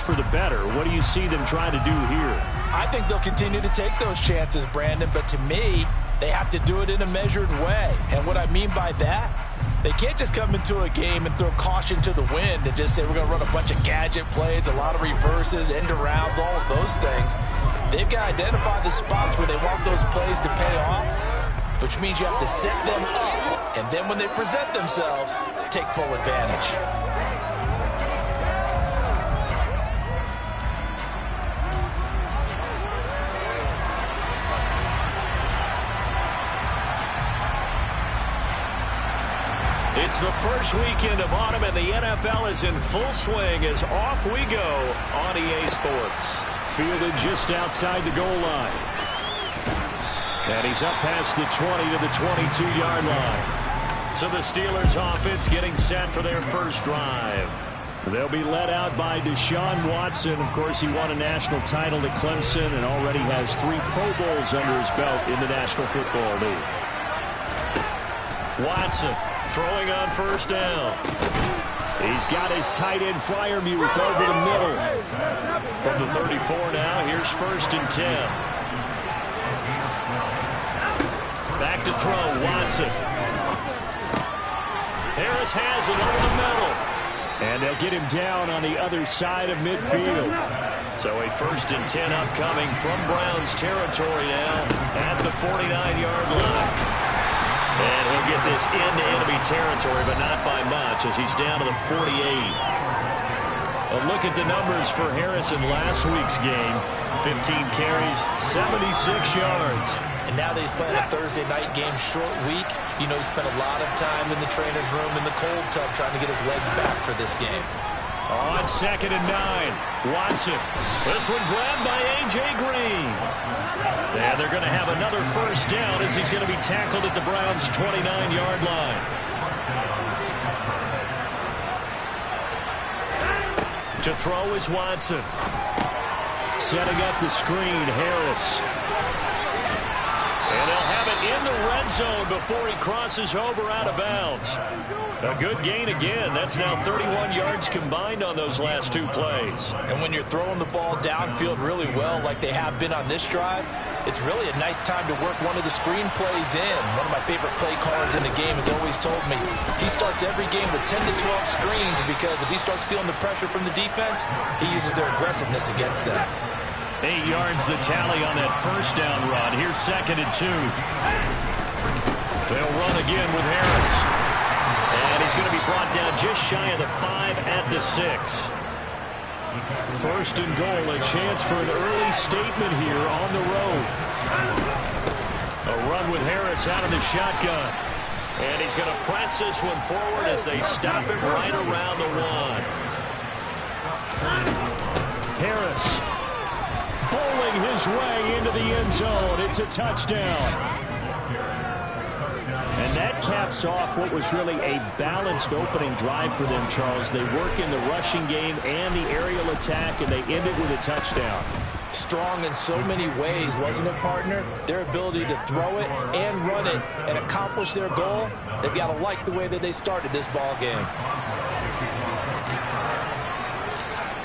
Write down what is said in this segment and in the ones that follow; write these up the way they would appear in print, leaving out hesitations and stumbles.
for the better. What do you see them trying to do here? I think they'll continue to take those chances, Brandon, but to me, they have to do it in a measured way. And what I mean by that, they can't just come into a game and throw caution to the wind and just say we're going to run a bunch of gadget plays, a lot of reverses, end arounds, all of those things. They've got to identify the spots where they want those plays to pay off, which means you have to set them up, and then when they present themselves, take full advantage. It's the first weekend of autumn, and the NFL is in full swing as off we go on EA Sports. Fielded just outside the goal line. And he's up past the 20 to the 22-yard line. So the Steelers offense getting set for their first drive. They'll be led out by Deshaun Watson. Of course, he won a national title at Clemson and already has 3 Pro Bowls under his belt in the National Football League. Watson throwing on first down. He's got his tight end Freiermuth over the middle. From the 34 now, here's 1st and 10. Back to throw, Watson. Harris has it over the middle. And they'll get him down on the other side of midfield. So a 1st and 10 upcoming from Browns territory now at the 49-yard line. And he'll get this into enemy territory, but not by much as he's down to the 48. A look at the numbers for Harris in last week's game. 15 carries, 76 yards. And now that he's playing a Thursday night game, short week, you know he spent a lot of time in the trainer's room in the cold tub trying to get his legs back for this game. On 2nd and 9, Watson. This one grabbed by A.J. Green. And they're going to have another first down as he's going to be tackled at the Browns' 29-yard line. To throw is Watson. Setting up the screen, Harris. And they'll have it in the red zone before he crosses over out of bounds. A good gain again. That's now 31 yards combined on those last 2 plays. And when you're throwing the ball downfield really well like they have been on this drive, it's really a nice time to work one of the screen plays in. One of my favorite play callers in the game has always told me he starts every game with 10 to 12 screens because if he starts feeling the pressure from the defense, he uses their aggressiveness against them. 8 yards the tally on that first down run. Here's 2nd and 2. They'll run again with Harris. And he's going to be brought down just shy of the 5 at the 6. 1st and goal, a chance for an early statement here on the road. A run with Harris out of the shotgun. And he's going to press this one forward as they stop it right around the 1. Harris bowling his way into the end zone. It's a touchdown. And that caps off what was really a balanced opening drive for them, Charles. They work in the rushing game and the aerial attack, and they end it with a touchdown. Strong in so many ways, wasn't it, partner? Their ability to throw it and run it and accomplish their goal, they've got to like the way that they started this ball game.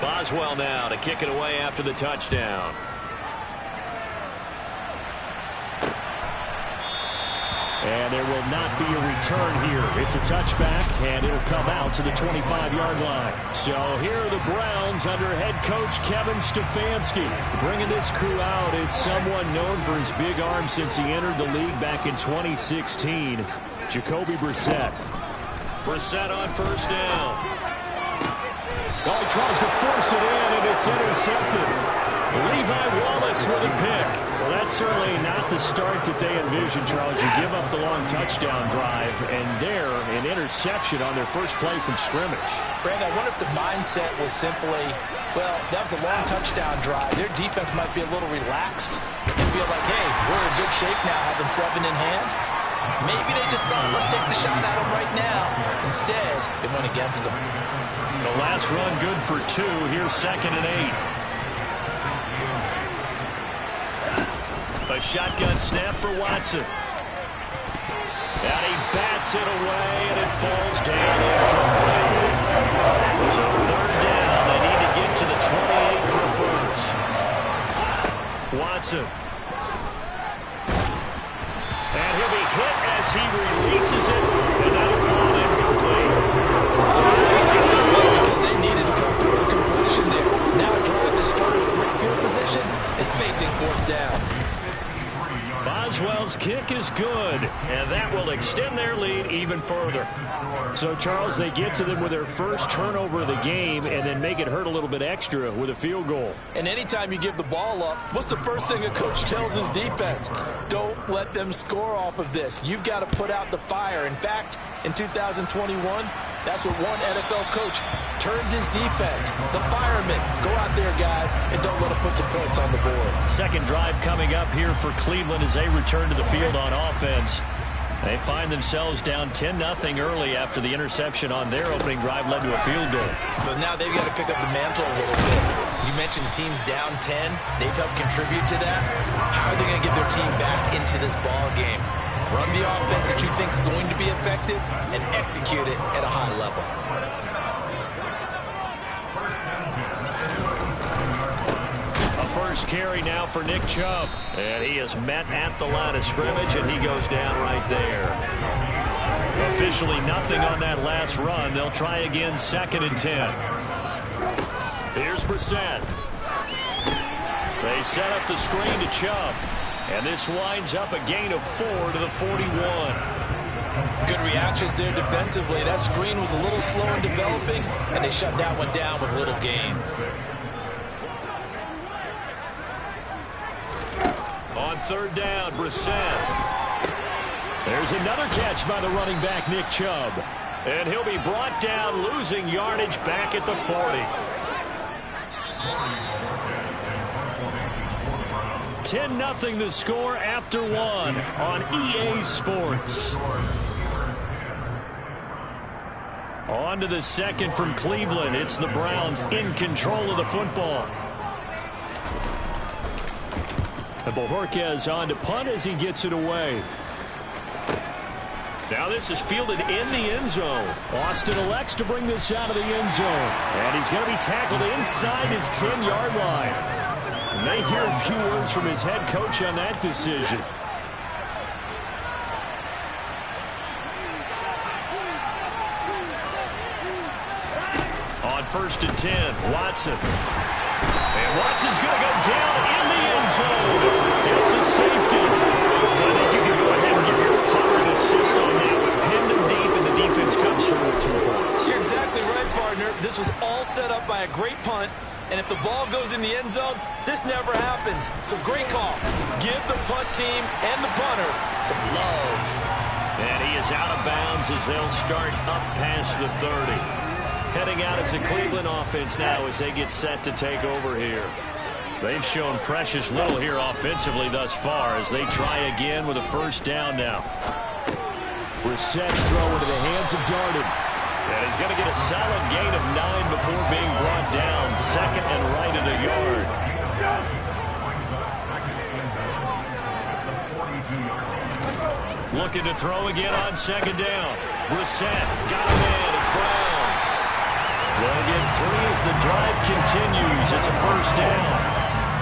Boswell now to kick it away after the touchdown. And there will not be a return here. It's a touchback, and it'll come out to the 25-yard line. So here are the Browns under head coach Kevin Stefanski. Bringing this crew out, it's someone known for his big arm since he entered the league back in 2016, Jacoby Brissett. Brissett on first down. Oh, he tries to force it in, and it's intercepted. Levi Wallace with a pick. Well, that's certainly not the start that they envisioned, Charles. You give up the long touchdown drive, and there, an interception on their first play from scrimmage. Brandon, I wonder if the mindset was simply, well, that was a long touchdown drive. Their defense might be a little relaxed and feel like, hey, we're in good shape now, having 7 in hand. Maybe they just thought, let's take the shot at them right now. Instead, it went against them. The last run good for 2. Here's 2nd and 8. A shotgun snap for Watson. And he bats it away, and it falls down incomplete. So 3rd down. They need to get to the 20 Watson. And he'll be hit as he releases it, and that'll fall incomplete. Because they needed to come through a completion there. Now a drive that started with great field position is facing fourth down. Boswell's kick is good, and that will extend their lead even further. So, Charles, they get to them with their first turnover of the game and then make it hurt a little bit extra with a field goal. And anytime you give the ball up, what's the first thing a coach tells his defense? Don't let them score off of this. You've got to put out the fire. In fact, in 2021, that's what one NFL coach turned his defense. The firemen. Go out there, guys, and don't let them put some points on the board. Second drive coming up here for Cleveland as they return to the field on offense. They find themselves down 10-0 early after the interception on their opening drive led to a field goal. So now they've got to pick up the mantle a little bit. You mentioned the team's down 10. They've helped contribute to that. How are they going to get their team back into this ball game? Run the offense that you think is going to be effective and execute it at a high level. A first carry now for Nick Chubb. And he is met at the line of scrimmage, and he goes down right there. Officially nothing on that last run. They'll try again, 2nd and 10. Here's Brissett. They set up the screen to Chubb. And this winds up a gain of 4 to the 41. Good reactions there defensively. That screen was a little slow in developing, and they shut that one down with little gain. On 3rd down, Brissett. There's another catch by the running back, Nick Chubb. And he'll be brought down, losing yardage back at the 40. 10-0 the score after 1 on EA Sports. On to the second from Cleveland. It's the Browns in control of the football. And Bojorquez on to punt as he gets it away. Now this is fielded in the end zone. Austin elects to bring this out of the end zone. And he's going to be tackled inside his 10-yard line. And they hear a few words from his head coach on that decision. On 1st and 10, Watson. And Watson's going to go down in the end zone. It's a safety. I think you can go ahead and give your punter an assist on that. Pinned him deep, and the defense comes through with 2 points. You're exactly right, partner. This was all set up by a great punt. And if the ball goes in the end zone, this never happens. So great call. Give the punt team and the punter some love. And he is out of bounds as they'll start up past the 30. Heading out as the Cleveland offense now as they get set to take over here. They've shown precious little here offensively thus far as they try again with a first down now. Brissett's throw into the hands of Darden. And he's going to get a solid gain of 9 before being brought down. 2nd and right at a yard. Looking to throw again on 2nd down. Brissett got him in. It's Brown. They'll get 3 as the drive continues. It's a first down.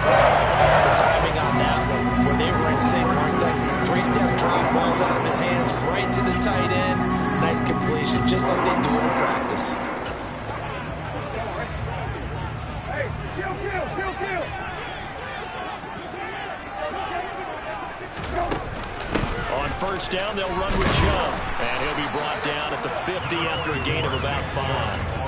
The timing on that one, where they were in sync, weren't they? 3-step drop, balls out of his hands, right to the tight end. Nice completion, just like they do it in practice. On first down, they'll run with Chubb. And he'll be brought down at the 50 after a gain of about 5.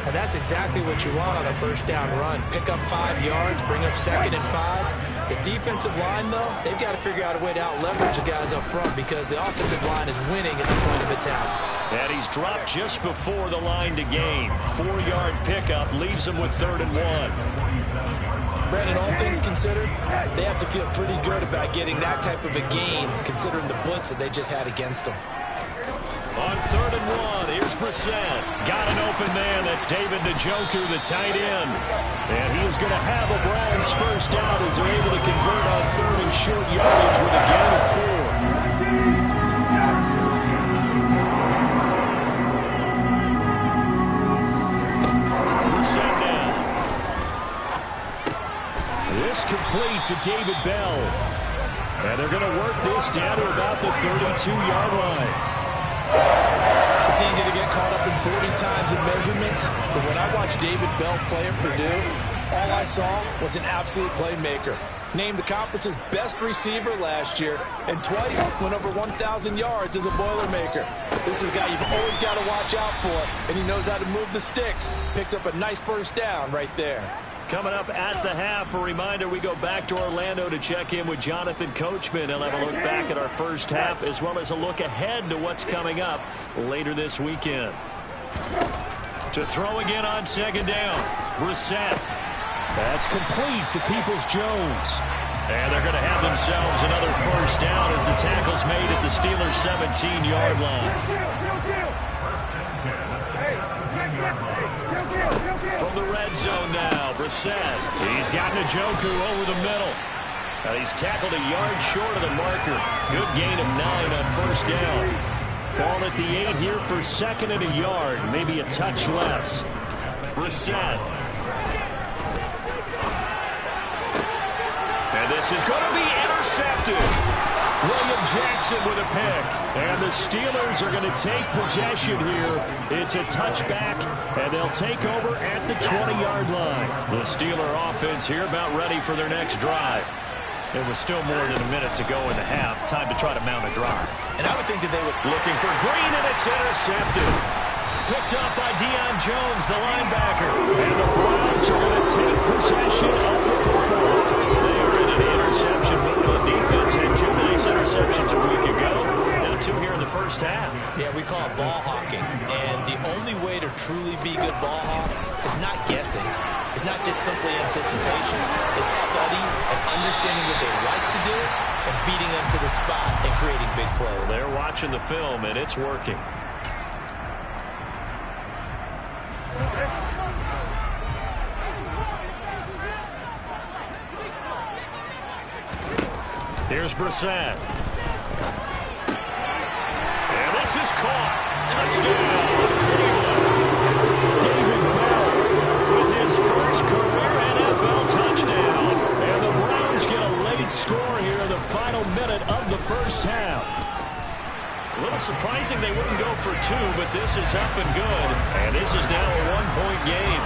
And that's exactly what you want on a first down run. Pick up 5 yards, bring up 2nd and 5. The defensive line, though, they've got to figure out a way to out-leverage the guys up front because the offensive line is winning at the point of attack. And he's dropped just before the line to gain. 4-yard pickup leaves him with 3rd and 1. Brandon, all things considered, they have to feel pretty good about getting that type of a gain considering the blitz that they just had against them. On 3rd and 1, here's Brissett. Got an open man. That's David Njoku, the tight end. And he's going to have a Browns first down as they're able to convert on 3rd and short yardage with a gain of 4. Brissett now. this complete to David Bell. And they're going to work this down to about the 32-yard line. It's easy to get caught up in 40 times in measurements, but when I watched David Bell play at Purdue, all I saw was an absolute playmaker. Named the conference's best receiver last year, and twice went over 1,000 yards as a Boilermaker. This is a guy you've always got to watch out for, and he knows how to move the sticks. Picks up a nice first down right there. Coming up at the half, a reminder, we go back to Orlando to check in with Jonathan Coachman. He'll have a look back at our first half, as well as a look ahead to what's coming up later this weekend. To throw again on second down, Brissett. That's complete to Peoples-Jones. And they're going to have themselves another first down as the tackle's made at the Steelers' 17-yard line. From the red zone now, Brissett. He's got Njoku over the middle. Now he's tackled a yard short of the marker. Good gain of 9 on first down. Ball at the 8 here for second and a yard, maybe a touch less. Brissett. And this is going to be intercepted. William Jackson with a pick. And the Steelers are going to take possession here. It's a touchback, and they'll take over at the 20-yard line. The Steeler offense here about ready for their next drive. It was still more than a minute to go in the half. Time to try to mount a drive. And I would think that they would... Looking for Green, and it's intercepted. Picked up by Deion Jones, the linebacker. And the Browns are going to take possession of the football. They are in an interception mode on defense. Had 2 nice interceptions a week ago. Now 2 here in the first half. Yeah, we call it ball hawking. And the only way to truly be good ball hawks is not guessing. It's not just simply anticipation. It's study and understanding what they like to do and beating them to the spot and creating big plays. They're watching the film, and it's working. Here's Brissett. And this is caught. Touchdown, Cleveland. David Bell with his first career NFL touchdown. And the Browns get a late score here in the final minute of the first half. A little surprising they wouldn't go for 2, but this is up and good. And this is now a 1-point game.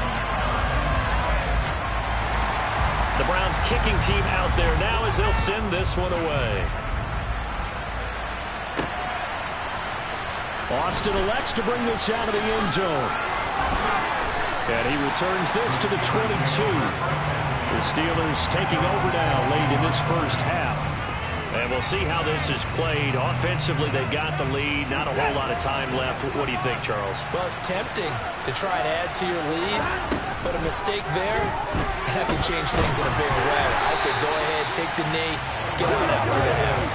The Browns kicking team out there now as they'll send this one away. Austin elects to bring this out of the end zone. And he returns this to the 22. The Steelers taking over now late in this first half. And we'll see how this is played. Offensively, they've got the lead. Not a whole lot of time left. What do you think, Charles? Well, it's tempting to try and add to your lead, but a mistake there, that can change things in a big way. I say go ahead, take the knee, get on after the half.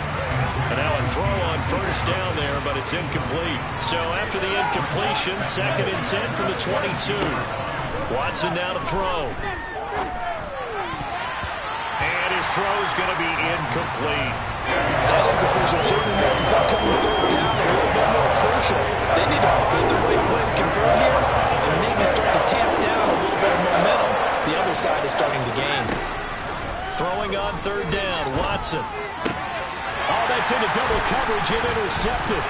And now a throw on first down there, but it's incomplete. So after the incompletion, 2nd and 10 from the 22. Watson now to throw. And his throw is going to be incomplete. That incompletion certainly makes this upcoming third down a little bit more crucial. They need to find the right play to convert here, and maybe start to tamp down a little bit of momentum. The other side is starting to gain. Throwing on third down, Watson. Oh, that's into double coverage and intercepted.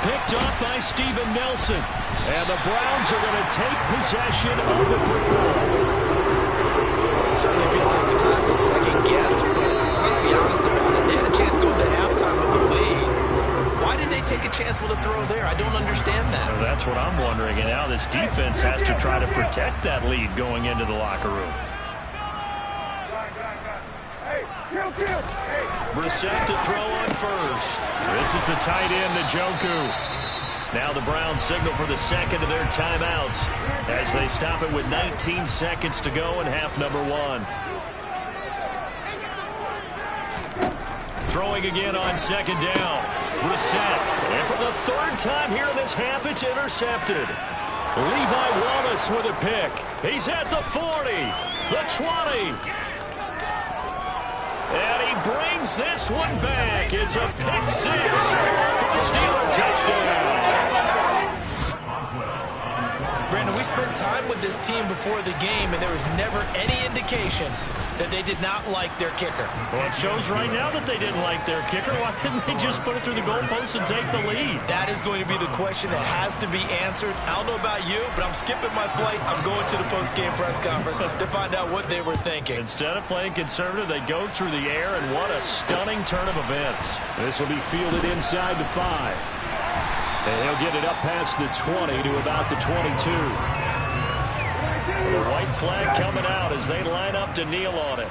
Picked off by Steven Nelson. And the Browns are going to take possession of the football. Certainly feels like the classic second guess, but let's be honest about it. They had a chance going to halftime with the lead. Why did they take a chance with a throw there? I don't understand that. Well, that's what I'm wondering. And now this defense has to try to protect that lead going into the locker room. Brissett to throw on first. This is the tight end, Njoku. Now the Browns signal for the second of their timeouts as they stop it with 19 seconds to go in half number 1. Throwing again on second down. Brissett. And for the 3rd time here in this half, it's intercepted. Levi Wallace with a pick. He's at the 40, the 20. And he brings this one back. It's a pick 6 for the Steelers touchdown. Brandon, we spent time with this team before the game, and there was never any indication that they did not like their kicker. Well, it shows right now that they didn't like their kicker. Why didn't they just put it through the goalpost and take the lead? That is going to be the question that has to be answered. I don't know about you, but I'm skipping my flight. I'm going to the post-game press conference to find out what they were thinking. Instead of playing conservative, they go through the air, and what a stunning turn of events. This will be fielded inside the 5. And he'll get it up past the 20 to about the 22. The white flag coming out as they line up to kneel on it.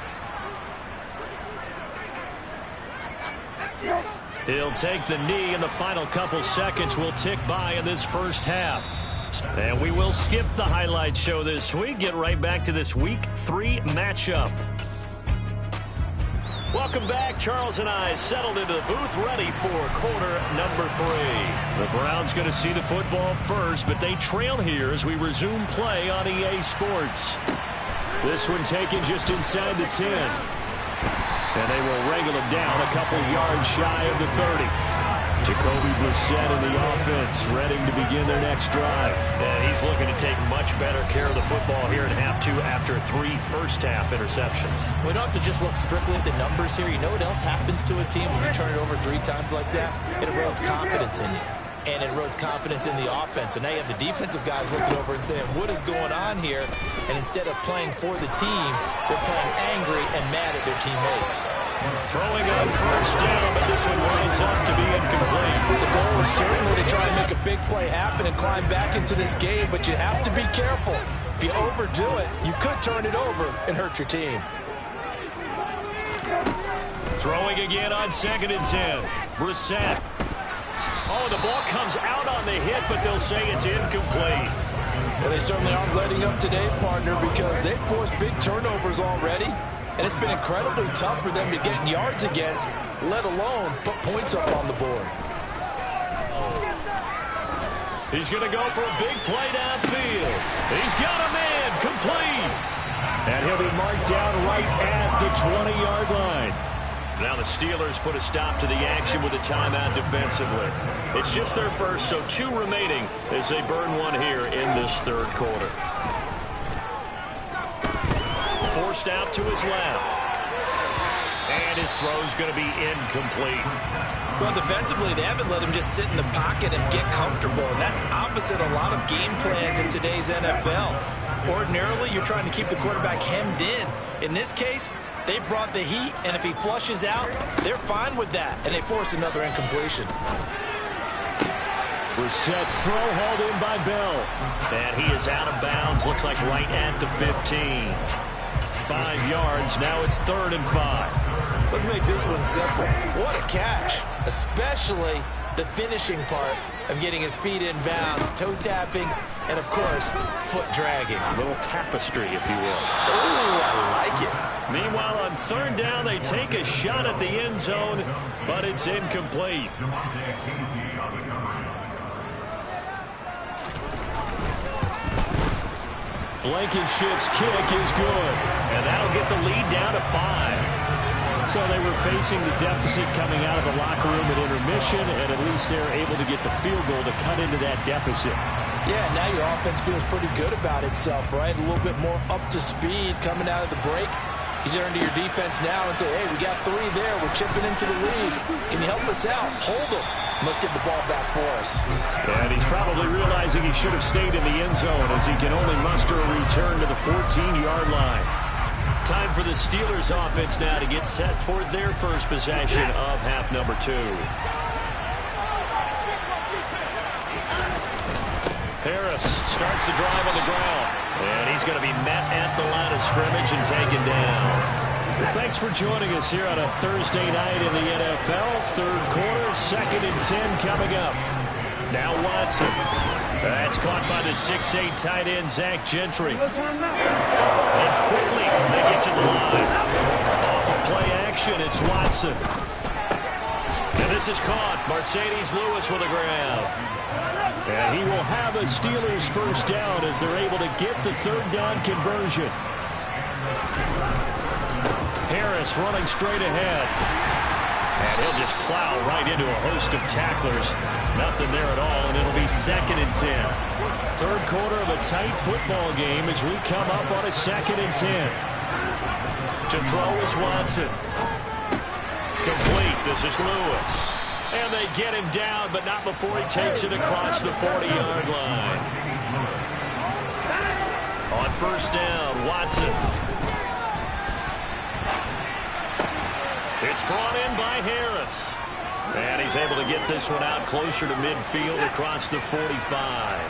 He'll take the knee, and the final couple seconds will tick by in this first half. And we will skip the highlight show this week. Get right back to this Week 3 matchup. Welcome back. Charles and I settled into the booth, ready for quarter number 3. The Browns going to see the football first, but they trail here as we resume play on EA Sports. This one taken just inside the 10. And they will wrangle it down a couple yards shy of the 30. Jacoby Brissett in the offense, ready to begin their next drive. And he's looking to take much better care of the football here in half 2 after 3 first-half interceptions. We don't have to just look strictly at the numbers here. You know what else happens to a team when you turn it over 3 times like that? It erodes confidence in you. And it erodes confidence in the offense. And now you have the defensive guys looking over and saying, what is going on here? And instead of playing for the team, they're playing angry and mad at their teammates. Throwing on first down, but this one winds up to be incomplete. The goal is certainly to try and make a big play happen and climb back into this game, but you have to be careful. If you overdo it, you could turn it over and hurt your team. Throwing again on 2nd and 10. Brissett. Oh, the ball comes out on the hit, but they'll say it's incomplete. Well, they certainly aren't letting up today, partner, because they've forced big turnovers already. And it's been incredibly tough for them to get yards against, let alone put points up on the board. He's going to go for a big play downfield. He's got a man complete. And he'll be marked down right at the 20-yard line. Now the Steelers put a stop to the action with a timeout defensively. It's just their first, so 2 remaining as they burn one here in this third quarter. Forced out to his left. And his throw's going to be incomplete. Well, defensively, they haven't let him just sit in the pocket and get comfortable. And that's opposite a lot of game plans in today's NFL. Ordinarily, you're trying to keep the quarterback hemmed in. In this case, they brought the heat, and if he flushes out, they're fine with that, and they force another incompletion. Brissett's throw hauled in by Bell. And he is out of bounds, looks like right at the 15. 5 yards, now it's 3rd and 5. Let's make this one simple. What a catch, especially the finishing part of getting his feet in bounds, toe tapping, and of course, foot dragging. A little tapestry, if you will. Oh, I like it. Meanwhile, on 3rd down, they take a shot at the end zone, but it's incomplete. Blankenship's kick is good, and that'll get the lead down to 5. So they were facing the deficit coming out of the locker room at intermission, and at least they're able to get the field goal to cut into that deficit. Yeah, now your offense feels pretty good about itself, right? A little bit more up to speed coming out of the break. You turn to your defense now and say, hey, we got 3 there. We're chipping into the lead. Can you help us out? Hold them. Let's get the ball back for us. And he's probably realizing he should have stayed in the end zone as he can only muster a return to the 14-yard line. Time for the Steelers offense now to get set for their first possession of half number 2. Harris starts the drive on the ground. And he's going to be met at the line of scrimmage and taken down. Well, thanks for joining us here on a Thursday night in the NFL. 3rd quarter, 2nd and 10 coming up. Now Watson. That's caught by the 6'8" tight end, Zach Gentry. And quickly, they get to the line. Off of play action, it's Watson. And this is caught. Mercedes Lewis with a grab. And he will have a Steelers first down as they're able to get the 3rd down conversion. Harris running straight ahead. And he'll just plow right into a host of tacklers. Nothing there at all, and it'll be 2nd and 10. Third quarter of a tight football game as we come up on a 2nd and 10. To throw is Watson. Complete. This is Lewis. And they get him down, but not before he takes it across the 40-yard line. On 1st down, Watson. It's brought in by Harris. And he's able to get this one out closer to midfield across the 45.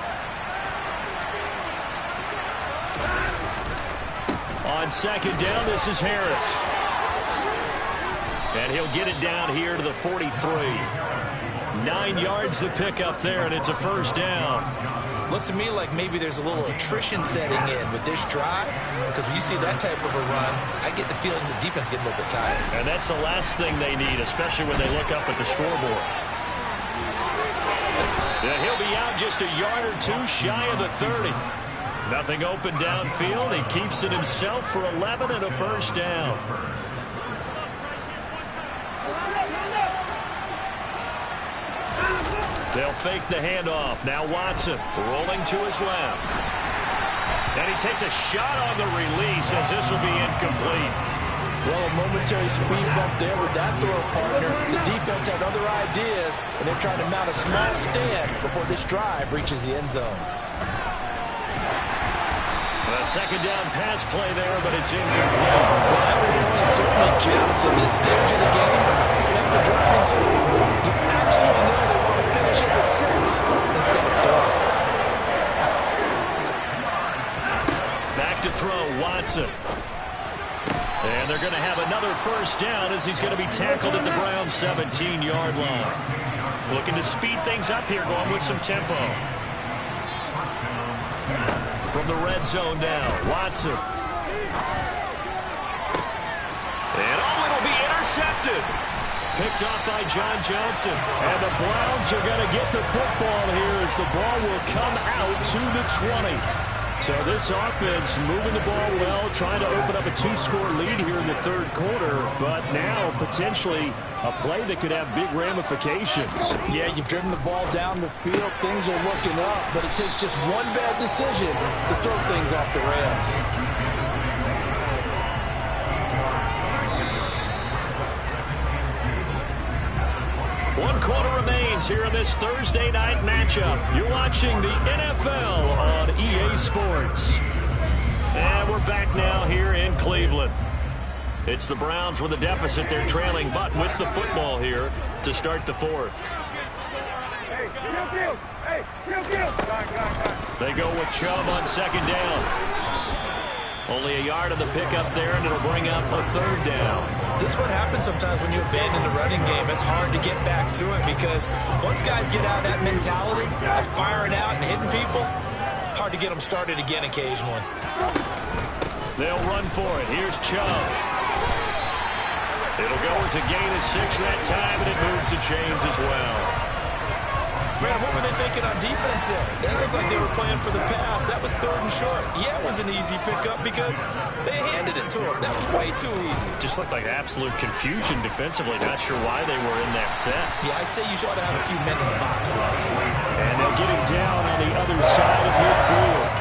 On 2nd down, this is Harris. And he'll get it down here to the 43. 9 yards to pick up there, and it's a 1st down. Looks to me like maybe there's a little attrition setting in with this drive, because when you see that type of a run, I get the feeling the defense getting a little bit tired. And that's the last thing they need, especially when they look up at the scoreboard. And he'll be out just a yard or 2 shy of the 30. Nothing open downfield. He keeps it himself for 11 and a 1st down. They'll fake the handoff. Now Watson rolling to his left. And he takes a shot on the release as this will be incomplete. Well, a momentary speed bump there with that throw partner. The defense had other ideas, and they're trying to mount a small stand before this drive reaches the end zone. A 2nd down pass play there, but it's incomplete. Well, every point certainly counts at this stage of the game. After driving so far, you absolutely know they want to finish it with 6 instead of 3. Back to throw, Watson. And they're going to have another 1st down as he's going to be tackled at the Browns' 17-yard line. Looking to speed things up here, going with some tempo. From the red zone now, Watson. And it'll be intercepted. Picked off by John Johnson. And the Browns are going to get the football here as the ball will come out to the 20. So this offense moving the ball well, trying to open up a 2-score lead here in the 3rd quarter, but now potentially a play that could have big ramifications. Yeah, you've driven the ball down the field. Things are looking up, but it takes just one bad decision to throw things off the rails. 1 quarter remains here in this Thursday night matchup. You're watching the NFL on EA Sports. And we're back now here in Cleveland. It's the Browns with a deficit. They're trailing, but with the football here to start the 4th. They go with Chubb on 2nd down. Only a yard of the pickup there, and it'll bring up a 3rd down. This is what happens sometimes when you abandon the running game. It's hard to get back to it because once guys get out of that mentality of firing out and hitting people, hard to get them started again occasionally. They'll run for it. Here's Chubb. It'll go as a gain of 6 that time, and it moves the chains as well. Brandon, what were they thinking on defense there? They looked like they were playing for the pass. That was 3rd and short. Yeah, it was an easy pickup because they handed it to him. That was way too easy. Just looked like absolute confusion defensively. Not sure why they were in that set. Yeah, I'd say you ought to have a few men in the box there. And they'll get him down on the other side of midfield.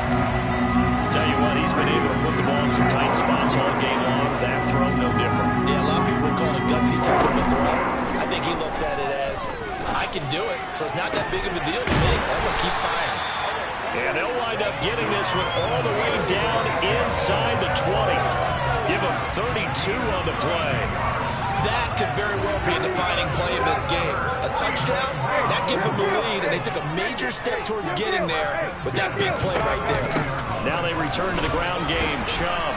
Tell you what, he's been able to put the ball in some tight spots all game long. That throw, no different. Yeah, a lot of people would call it gutsy type of a throw. I think he looks at it as, I can do it, so it's not that big of a deal to me. I'm going to keep firing. And they'll wind up getting this one all the way down inside the 20. Give them 32 on the play. That could very well be a defining play in this game. A touchdown, that gives them the lead, and they took a major step towards getting there with that big play right there. Now they return to the ground game. Chubb.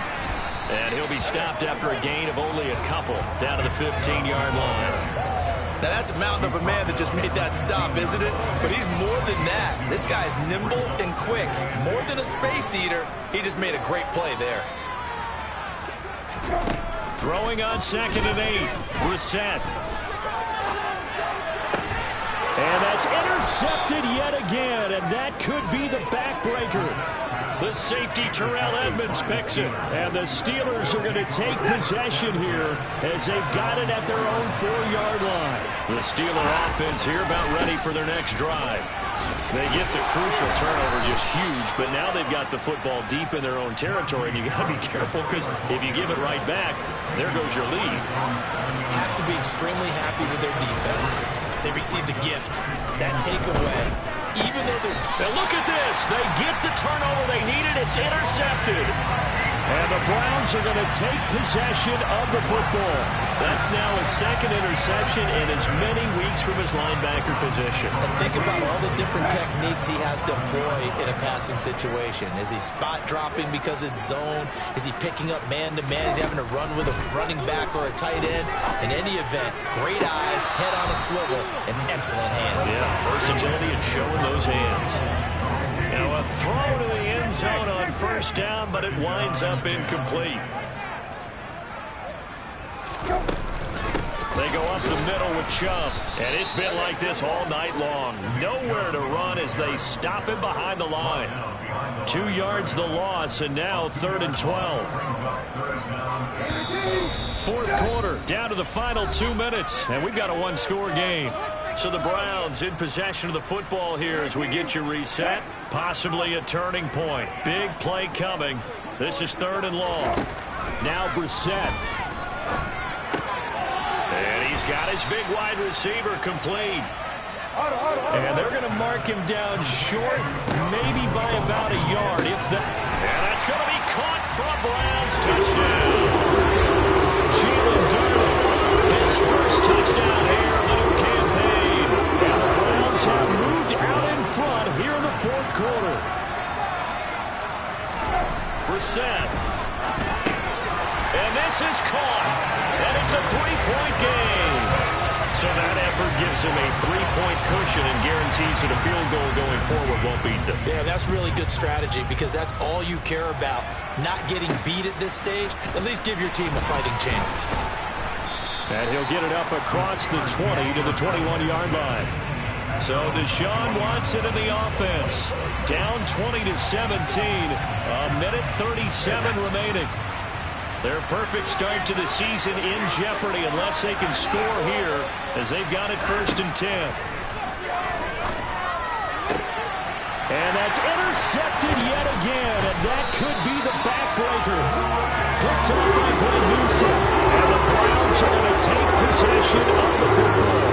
And he'll be stopped after a gain of only a couple down to the 15-yard line. Now, that's a mountain of a man that just made that stop, isn't it? But he's more than that. This guy's nimble and quick. More than a space eater, he just made a great play there. Throwing on 2nd and 8. Brissett. And that's intercepted yet again, and that could be the backbreaker. The safety, Terrell Edmonds, picks it. And the Steelers are going to take possession here as they've got it at their own 4-yard line. The Steeler offense here about ready for their next drive. They get the crucial turnover, just huge, but now they've got the football deep in their own territory, and you got to be careful because if you give it right back, there goes your lead. Have to be extremely happy with their defense. They received a gift. That takeaway, even though they're... And look at this. They get the turnover they needed. It's intercepted. And the Browns are going to take possession of the football. That's now his second interception in as many weeks from his linebacker position. And think about all the different techniques he has to employ in a passing situation. Is he spot dropping because it's zone? Is he picking up man-to-man? Is he having to run with a running back or a tight end? In any event, great eyes, head on a swivel, and excellent hands. Yeah, versatility and showing those hands. Now a throw to the end zone on first down, but it winds up incomplete. They go up the middle with Chubb, and it's been like this all night long. Nowhere to run as they stop him behind the line. 2 yards the loss, and now 3rd and 12. Fourth quarter, down to the final 2 minutes, and we've got a one-score game. So the Browns in possession of the football here as we get you reset. Possibly a turning point. Big play coming. This is 3rd and long. Now Brissett. And he's got his big wide receiver complete. And they're going to mark him down short, maybe by about a yard. And that's going to be caught for a Browns touchdown. Jalen Darden, his first touchdown here of the new campaign. And the Browns have moved out in front here in the fourth quarter. Brissett. And this is caught. And it's a 3-point game. So that effort gives him a 3-point cushion and guarantees that a field goal going forward won't beat them. Yeah, that's really good strategy because that's all you care about. Not getting beat at this stage. At least give your team a fighting chance. And he'll get it up across the 20 to the 21-yard line. So Deshaun Watson in the offense. Down 20-17. A minute 37 remaining. Their perfect start to the season in jeopardy unless they can score here as they've got it 1st and 10. And that's intercepted yet again, and that could be the backbreaker. Picked up by Glenn Newsom, and the Browns are going to take possession of the football.